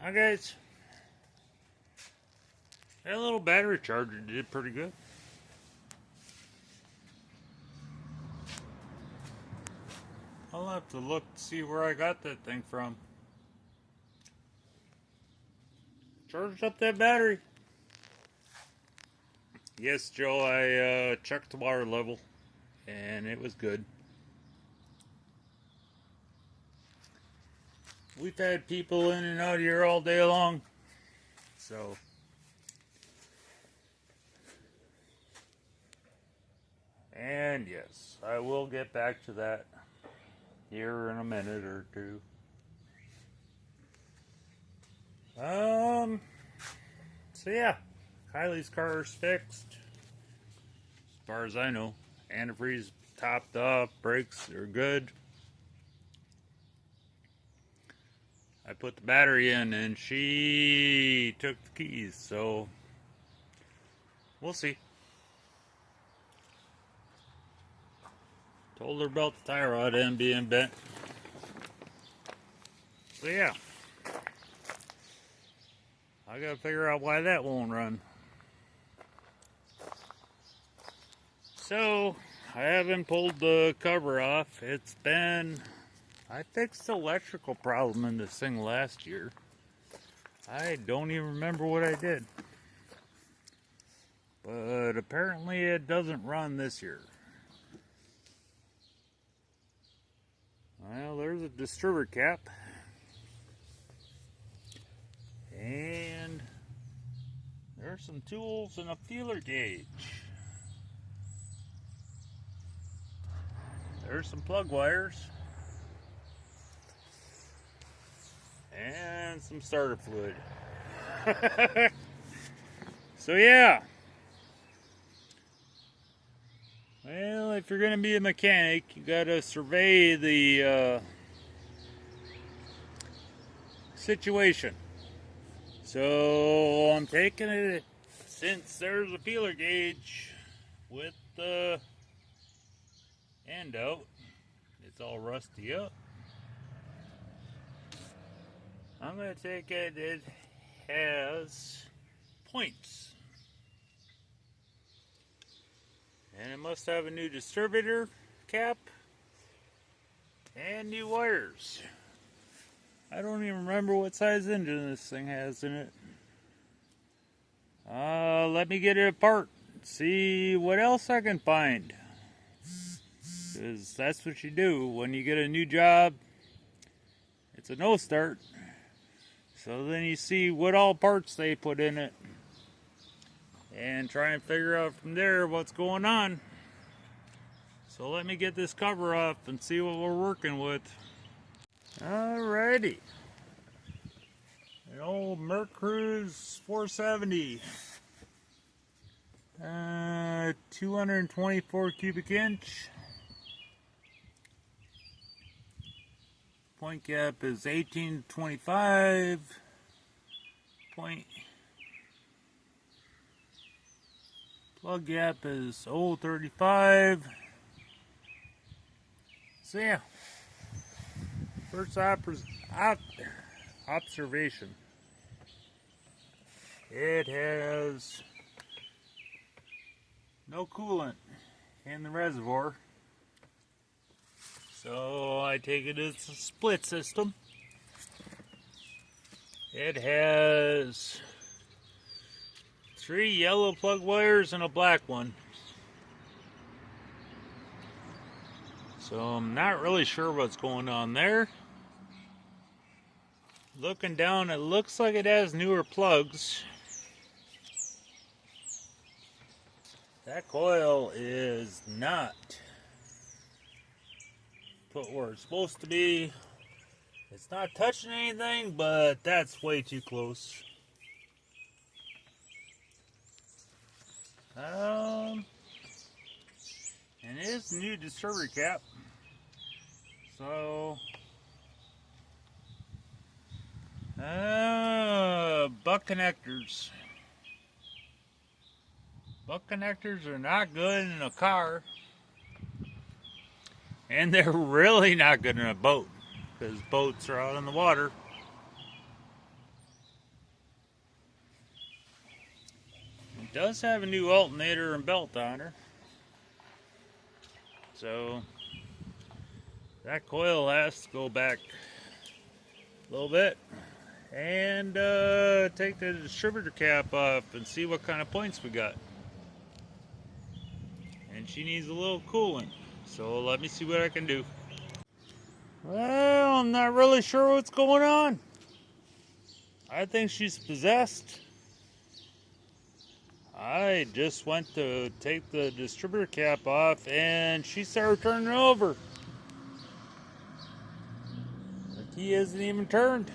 Hi guys, that little battery charger did pretty good. I'll have to look to see where I got that thing from. Charged up that battery. Yes, Joe, I checked the water level and it was good. We've had people in and out here all day long, so and yes, I will get back to that here in a minute or two. So yeah, Kylie's car is fixed, as far as I know. Antifreeze topped up, brakes are good. I put the battery in and she took the keys, so we'll see. Told her about the tie rod end being bent. So yeah, I gotta figure out why that won't run. So I haven't pulled the cover off. I fixed the electrical problem in this thing last year. I don't even remember what I did. But apparently it doesn't run this year. Well, there's a distributor cap. And there's some tools and a feeler gauge. There's some plug wires. And some starter fluid. So yeah. Well, if you're going to be a mechanic, you got to survey the situation. So I'm taking it, since there's a feeler gauge with the end out, it's all rusty up. I'm going to take it, it has points. And it must have a new distributor cap and new wires. I don't even remember what size engine this thing has in it. Let me get it apart. See what else I can find. Because that's what you do when you get a new job. It's a no start. So then you see what all parts they put in it. And try and figure out from there what's going on. So let me get this cover off and see what we're working with. Alrighty. An old Mercruise 470. 224 cubic inch. Point gap is 1825. Plug gap is 035. So yeah. First observation. It has no coolant in the reservoir. So I take it it's a split system. It has 3 yellow plug wires and a black one. So I'm not really sure what's going on there. Looking down, it looks like it has newer plugs. That coil is not put where it's supposed to be. It's not touching anything, but that's way too close. And it is a new distributor cap. So buck connectors. Buck connectors are not good in a car. And they're really not good in a boat, because boats are out on the water. does have a new alternator and belt on her. So that coil has to go back a little bit and take the distributor cap off and see what kind of points we got. And she needs a little cooling, so let me see what I can do. Well, I'm not really sure what's going on. I think she's possessed. I just went to take the distributor cap off and she started turning over. The key isn't even turned.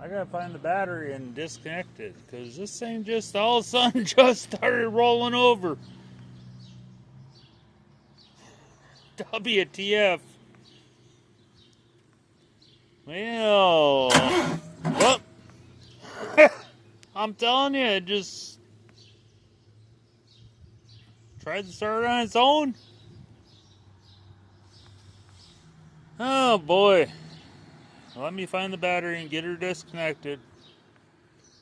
I gotta find the battery and disconnect it, because this thing just all of a sudden just started rolling over. WTF. Well, whoop. I'm telling you, it just tried to start on its own. Oh boy. Let me find the battery and get her disconnected.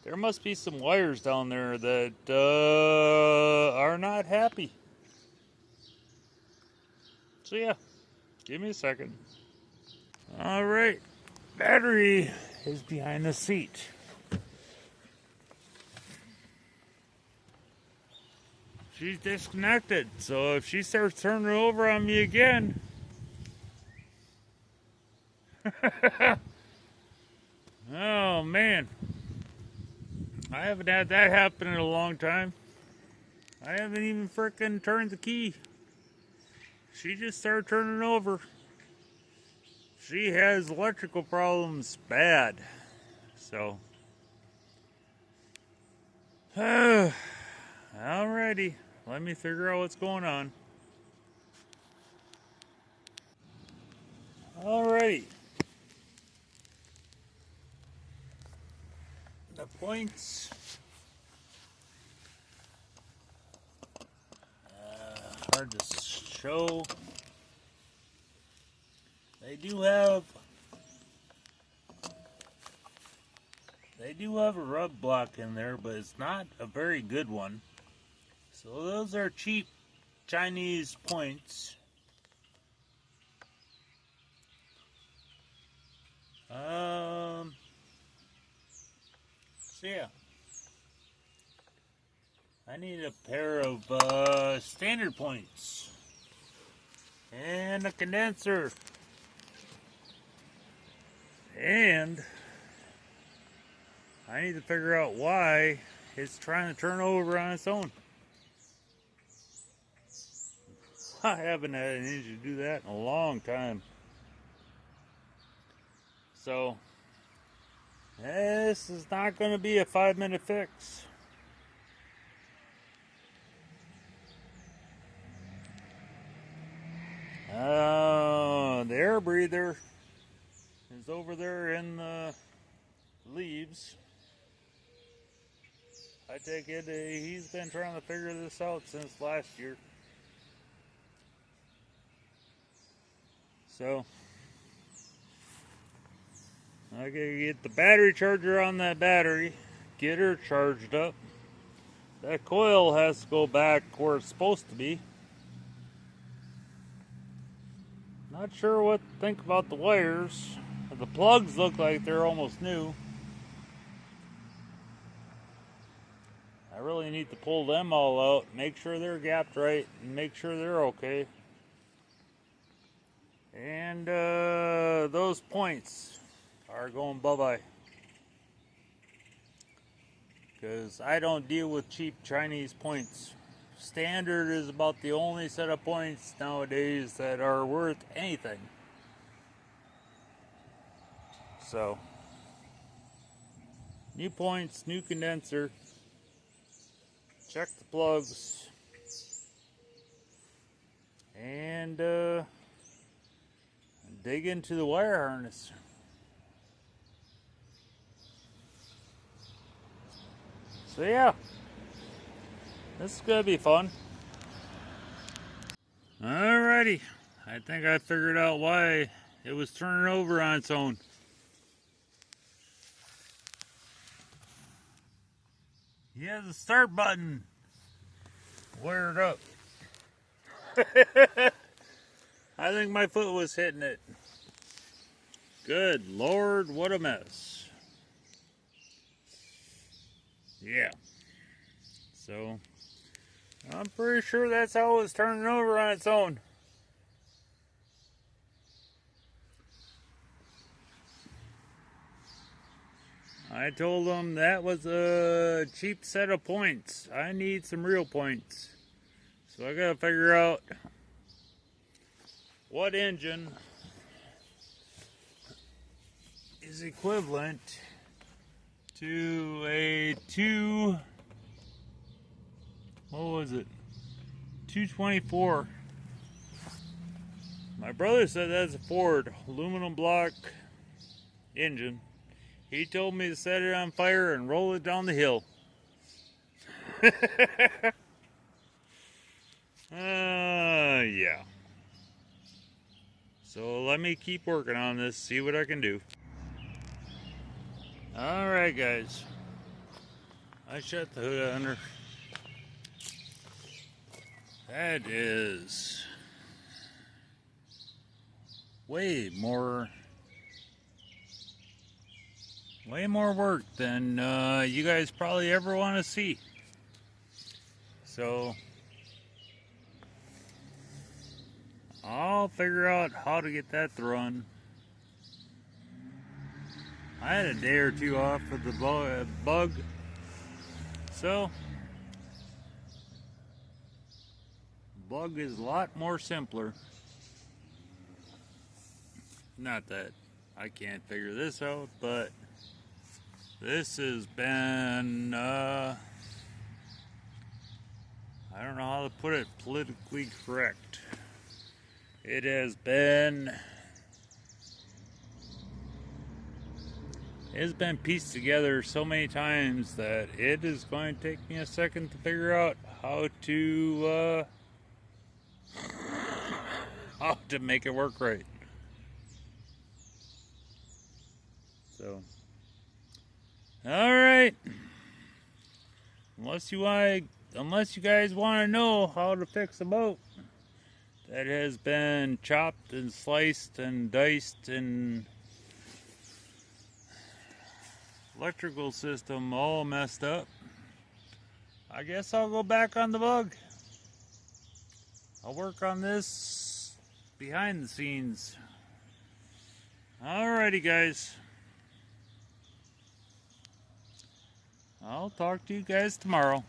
There must be some wires down there that are not happy. So yeah, give me a second. Alright, battery is behind the seat. She's disconnected, so if she starts turning over on me again... Oh man, I haven't had that happen in a long time. I haven't even frickin' turned the key. She just started turning over. She has electrical problems bad. So, alrighty, let me figure out what's going on. Alrighty. The points. Hard to show. They do have a rub block in there, but it's not a very good one. So those are cheap Chinese points. So yeah, I need a pair of standard points and a condenser, and I need to figure out why it's trying to turn over on its own. I haven't had an issue to do that in a long time. So this is not going to be a 5-minute fix. The air breather is over there in the leaves. I take it he's been trying to figure this out since last year. So I gotta get the battery charger on that battery, get her charged up. That coil has to go back where it's supposed to be. Not sure what to think about the wires. The plugs look like they're almost new. I really need to pull them all out, make sure they're gapped right, and make sure they're okay. And those points are going bye-bye. Because I don't deal with cheap Chinese points. Standard is about the only set of points nowadays that are worth anything. So, new points, new condenser. Check the plugs. And dig into the wire harness. So yeah, this is gonna be fun. Alrighty, I think I figured out why it was turning over on its own. He has a start button wired up. I think my foot was hitting it. Good Lord, what a mess. Yeah. So, I'm pretty sure that's how it was turning over on its own. I told him that was a cheap set of points. I need some real points. So I gotta figure out what engine is equivalent to a 224. My brother said that's a Ford aluminum block engine. He told me to set it on fire and roll it down the hill. Yeah. So let me keep working on this, see what I can do. Alright guys. I shut the hood under. That is way more work than you guys probably ever want to see. So I'll figure out how to get that to run. I had a day or two off with the bug, so bug is a lot more simpler. Not that I can't figure this out, but this has been, I don't know how to put it politically correct. It has been, it's been pieced together so many times that it is going to take me a second to figure out how to make it work right. So, all right. Unless you guys want to know how to fix a boat that has been chopped and sliced and diced and electrical system all messed up, I guess I'll go back on the bug. I'll work on this behind the scenes. Alrighty guys. I'll talk to you guys tomorrow.